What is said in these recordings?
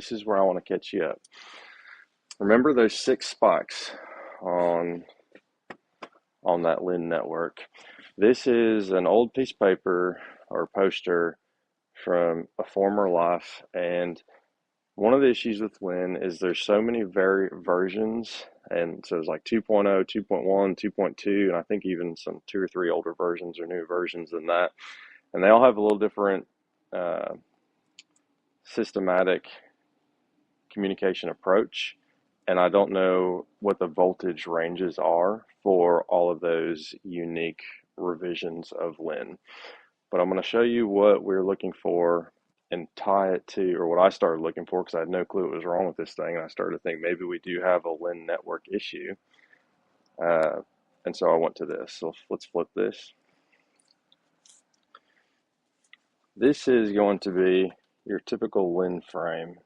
This is where I want to catch you up. Remember those 6 spikes on that LIN network? This is an old piece of paper or poster from a former life, and one of the issues with LIN is there's so many versions, and so it's like 2.0, 2.1, 2.2, and I think even some 2 or 3 older versions or new versions than that, and they all have a little different systematic communication approach, and I don't know what the voltage ranges are for all of those unique revisions of LIN. But I'm going to show you what we're looking for and tie it to, or what I started looking for, because I had no clue what was wrong with this thing, and I started to think maybe we do have a LIN network issue. And so I went to this. So let's flip this. This is going to be your typical LIN frame,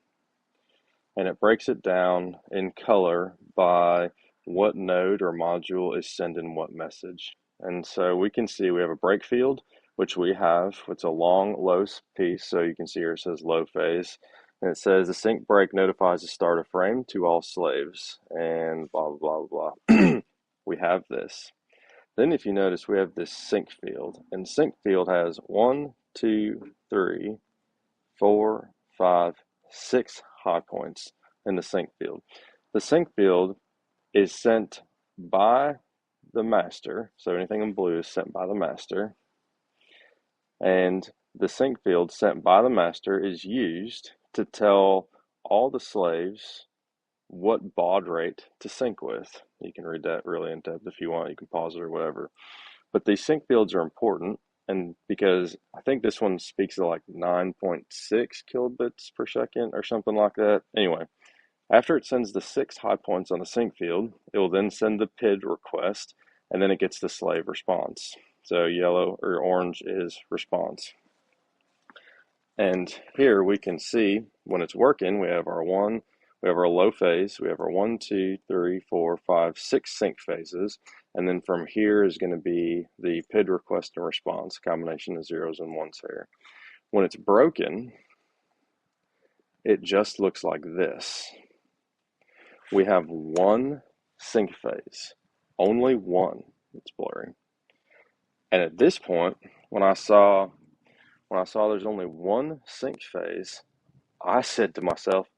and it breaks it down in color by what node or module is sending what message. And so we can see we have a break field, which we have. It's a long, low piece, so you can see here it says low phase. And it says the sync break notifies the start of frame to all slaves, and blah, blah, blah, blah. We have this. Then if you notice, we have this sync field, and sync field has 1, 2, 3, 4, 5, 6 high points in the sync field. The sync field is sent by the master, so anything in blue is sent by the master, and the sync field sent by the master is used to tell all the slaves what baud rate to sync with. You can read that really in depth if you want. You can pause it or whatever. But these sync fields are important, and because I think this one speaks to like 9.6 kilobits per second or something like that. Anyway, after it sends the 6 high points on the sync field, it will then send the PID request, and then it gets the slave response. So yellow or orange is response. And here we can see when it's working, we have our low phase, we have our 1, 2, 3, 4, 5, 6 sync phases, and then from here is going to be the PID request and response, combination of zeros and ones here. When it's broken, it just looks like this. We have one sync phase, only one. It's blurry. And at this point, when I saw there's only one sync phase, I said to myself,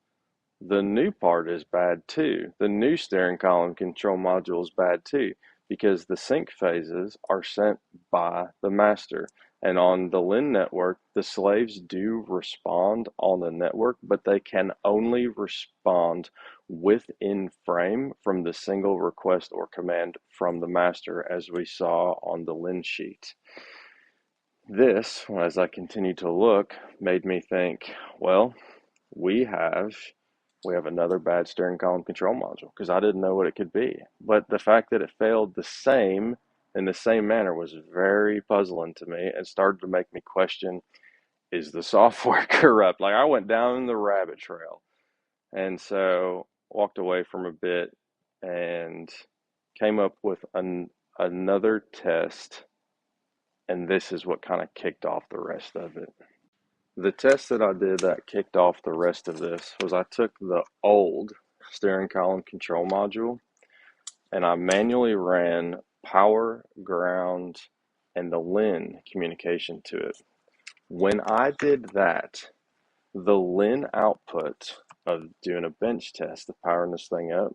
the new part is bad too. The new steering column control module is bad too, because the sync phases are sent by the master. And on the LIN network, the slaves do respond on the network, but they can only respond within frame from the single request or command from the master, as we saw on the LIN sheet. This, as I continued to look, made me think, well, we have another bad steering column control module, because I didn't know what it could be. But the fact that it failed in the same manner was very puzzling to me, and started to make me question, is the software corrupt? Like, I went down the rabbit trail, and so walked away from a bit and came up with another test, and this is what kind of kicked off the rest of it. The test that I did that kicked off the rest of this was I took the old steering column control module and I manually ran power, ground, and the LIN communication to it. When I did that, the LIN output of doing a bench test of powering this thing up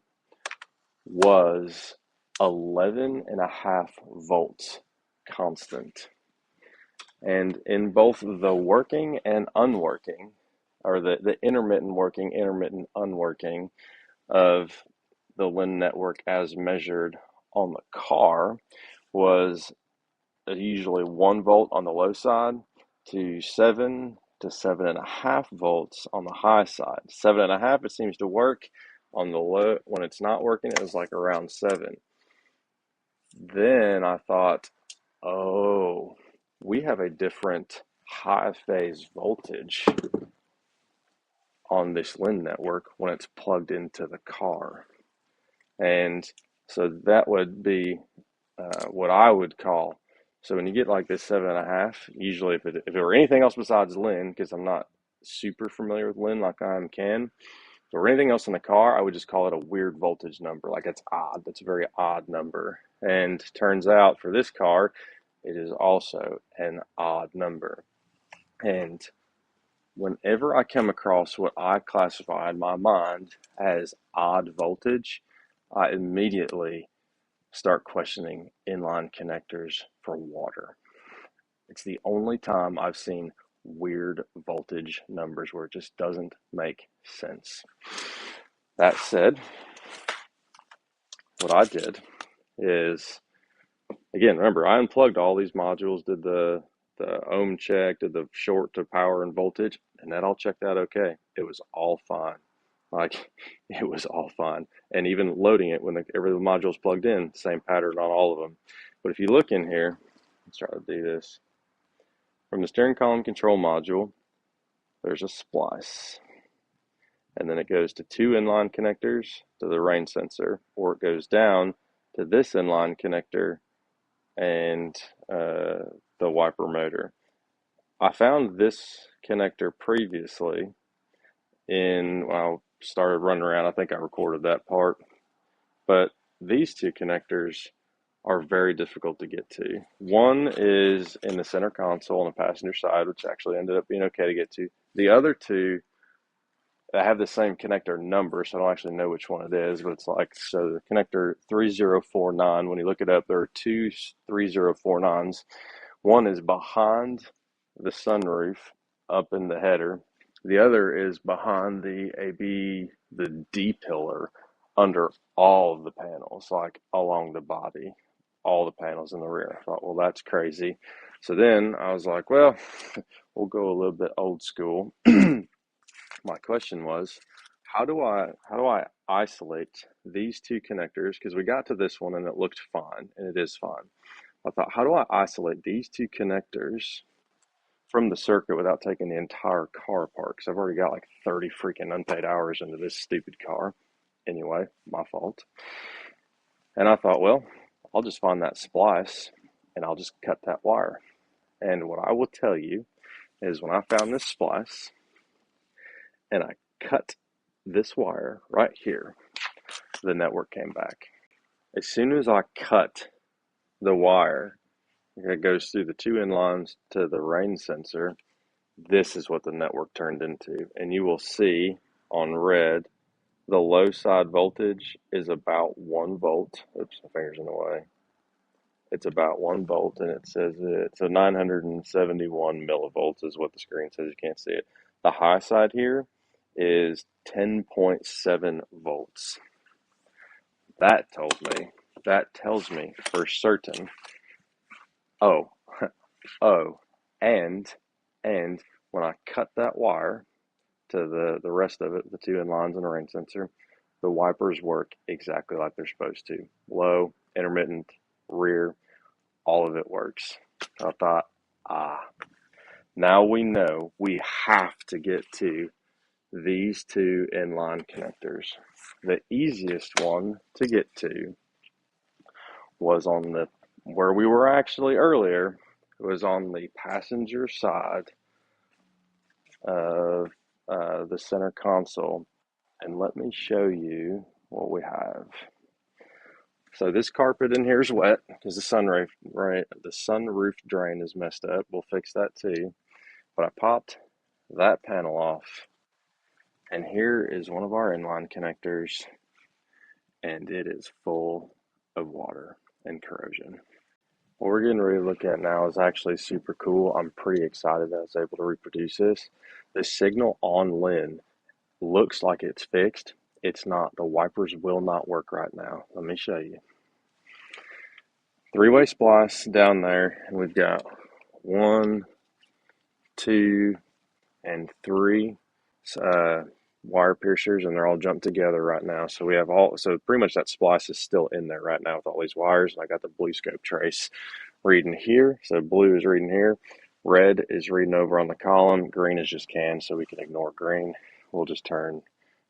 was 11.5 volts constant. And in both the working and unworking, or the intermittent working, intermittent unworking of the LIN network as measured on the car, was usually 1 volt on the low side to 7 to 7.5 volts on the high side. 7.5, it seems to work. On the low, when it's not working, it was like around 7. Then I thought, oh, we have a different high phase voltage on this LIN network when it's plugged into the car. And so that would be what I would call, so when you get like this 7.5, usually if it were anything else besides LIN, because I'm not super familiar with LIN like I am can, or anything else in the car, I would just call it a weird voltage number. Like it's odd. That's a very odd number. And turns out for this car, it is also an odd number. And whenever I come across what I classify in my mind as odd voltage, I immediately start questioning inline connectors for water. It's the only time I've seen weird voltage numbers where it just doesn't make sense. That said, what I did is, again, remember, I unplugged all these modules, did the ohm check, did the short to power and voltage, and that all checked out okay. It was all fine. Like, it was all fine. And even loading it when every module's plugged in, same pattern on all of them. But if you look in here, let's try to do this. From the steering column control module, there's a splice. And then it goes to two inline connectors to the rain sensor, or it goes down to this inline connector and the wiper motor. I found this connector previously when I started running around. I think I recorded that part. But these two connectors are very difficult to get to. One is in the center console on the passenger side, which actually ended up being okay to get to. The other two, I have the same connector number, so I don't actually know which one it is, but it's like, so the connector 3049, when you look it up, there are two 3049s. One is behind the sunroof up in the header. The other is behind the D pillar under all of the panels, like along the body, all the panels in the rear. I thought, well, that's crazy. So then I was like, well, we'll go a little bit old school. My question was, how do I isolate these two connectors? Because we got to this one and it looked fine, and it is fine. I thought, how do I isolate these two connectors from the circuit without taking the entire car apart? Because I've already got like 30 freaking unpaid hours into this stupid car. Anyway, my fault. And I thought, well, I'll just find that splice and I'll just cut that wire. And what I will tell you is, when I found this splice and I cut this wire right here, the network came back. As soon as I cut the wire that goes through the two inlines to the rain sensor, this is what the network turned into. And you will see on red, the low side voltage is about 1 volt. Oops, my finger's in the way. It's about 1 volt, and it says it's a 971 millivolts is what the screen says. You can't see it. The high side here is 10.7 volts. That tells me for certain. And when I cut that wire to the rest of it, the two inlines and the rain sensor, the wipers work exactly like they're supposed to. Low, intermittent, rear, all of it works. I thought, now we know we have to get to these two inline connectors. The easiest one to get to was on where we were actually earlier. It was on the passenger side of the center console. And let me show you what we have. So this carpet in here is wet because the sunroof drain is messed up. We'll fix that too. But I popped that panel off, and here is one of our inline connectors, and it is full of water and corrosion. What we're getting ready to look at now is actually super cool. I'm pretty excited that I was able to reproduce this. The signal on LIN looks like it's fixed. It's not. The wipers will not work right now. Let me show you. Three-way splice down there, and we've got 1, 2, and 3 wire piercers, and they're all jumped together right now. So we have so pretty much that splice is still in there right now with all these wires. And I got the blue scope trace reading here. So blue is reading here. Red is reading over on the column. Green is just canned, so we can ignore green. We'll just turn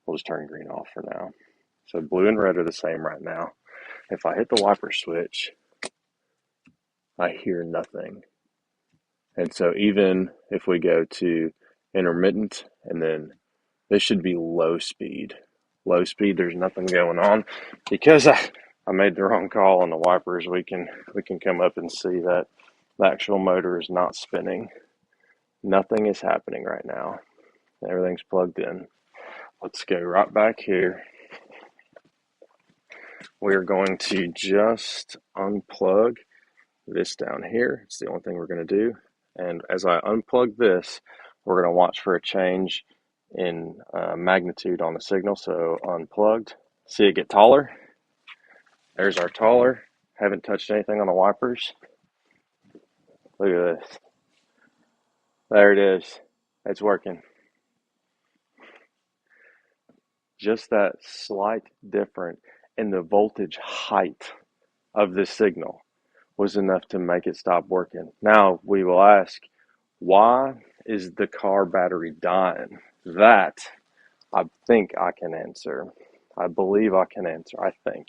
green off for now. So blue and red are the same right now. If I hit the wiper switch, I hear nothing. And so even if we go to intermittent, and then this should be low speed. Low speed, there's nothing going on. Because I made the wrong call on the wipers, we can come up and see that the actual motor is not spinning. Nothing is happening right now. Everything's plugged in. Let's go right back here. We're going to just unplug this down here. It's the only thing we're going to do. And as I unplug this, we're going to watch for a change in magnitude on the signal. So unplugged, see it get taller. There's our taller. Haven't touched anything on the wipers. Look at this. There it is. It's working. Just that slight difference in the voltage height of the signal was enough to make it stop working. Now we will ask, why is the car battery dying? That I think I can answer. I believe I can answer, I think.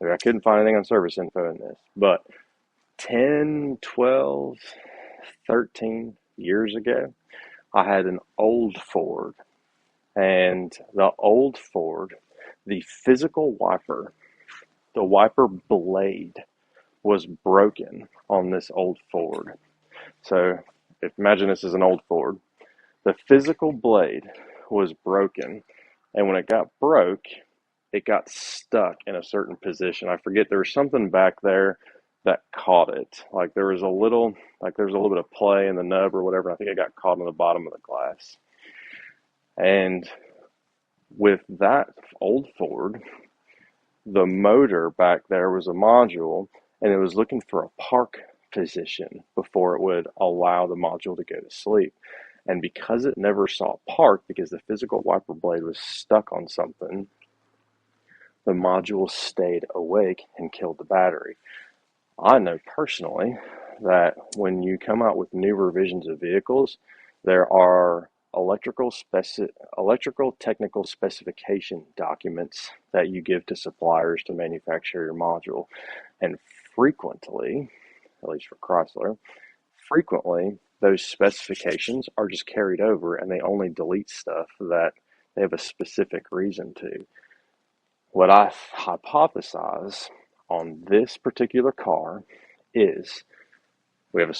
I couldn't find anything on service info in this, but 10, 12, 13 years ago, I had an old Ford, and the old Ford, the physical wiper, the wiper blade was broken on this old Ford. So imagine this is an old Ford. The physical blade was broken, and when it got broke, it got stuck in a certain position. I forget, there was something back there that caught it. Like there was a little bit of play in the nub or whatever. I think it got caught on the bottom of the glass. And with that old Ford, the motor back there was a module, and it was looking for a park position before it would allow the module to go to sleep. And because it never saw park, because the physical wiper blade was stuck on something, the module stayed awake and killed the battery. I know personally that when you come out with new revisions of vehicles, there are electrical technical specification documents that you give to suppliers to manufacture your module. And frequently, at least for Chrysler, those specifications are just carried over, and they only delete stuff that they have a specific reason to. What I hypothesize on this particular car is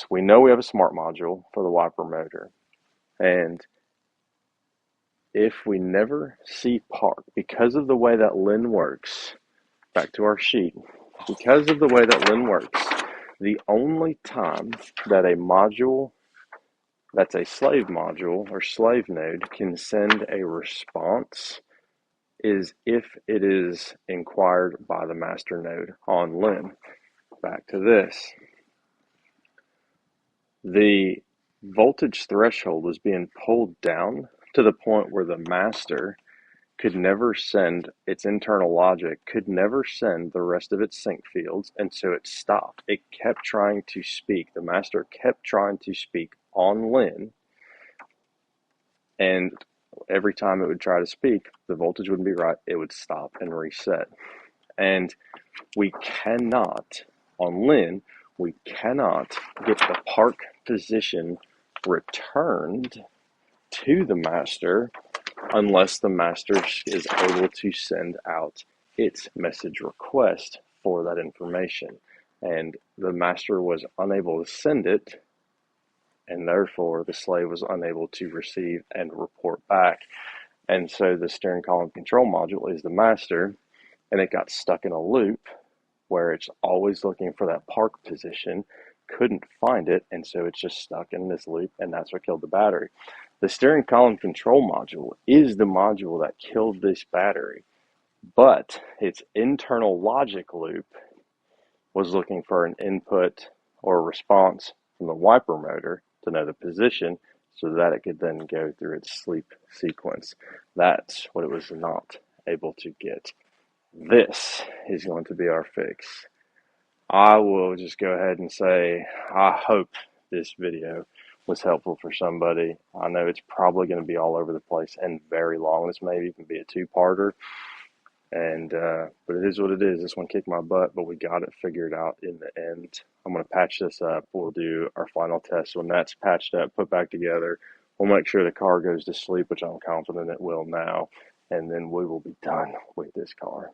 we know we have a smart module for the wiper motor, and if we never see park, because of the way that LIN works, back to our sheet, because of the way that LIN works, the only time that a module that's a slave module or slave node can send a response is if it is inquired by the master node on LIN. Back to this. The voltage threshold was being pulled down to the point where the master could never send its internal logic, could never send the rest of its sync fields, and so it stopped. It kept trying to speak. The master kept trying to speak on LIN, and every time it would try to speak, the voltage wouldn't be right. It would stop and reset. And we cannot, on LIN, we cannot get the park position returned to the master unless the master is able to send out its message request for that information. And the master was unable to send it, and therefore the slave was unable to receive and report back. And so the steering column control module is the master, and it got stuck in a loop where it's always looking for that park position, couldn't find it, and so it's just stuck in this loop, and that's what killed the battery. The steering column control module is the module that killed this battery, but its internal logic loop was looking for an input or a response from the wiper motor to know the position so that it could then go through its sleep sequence. That's what it was not able to get. This is going to be our fix. I will just go ahead and say, I hope this video was helpful for somebody. I know it's probably going to be all over the place and very long. This may even be a two-parter. But it is what it is. This one kicked my butt, but we got it figured out in the end. I'm going to patch this up. We'll do our final test. When that's patched up, put back together, We'll make sure the car goes to sleep, which I'm confident it will now, and then we will be done with this car.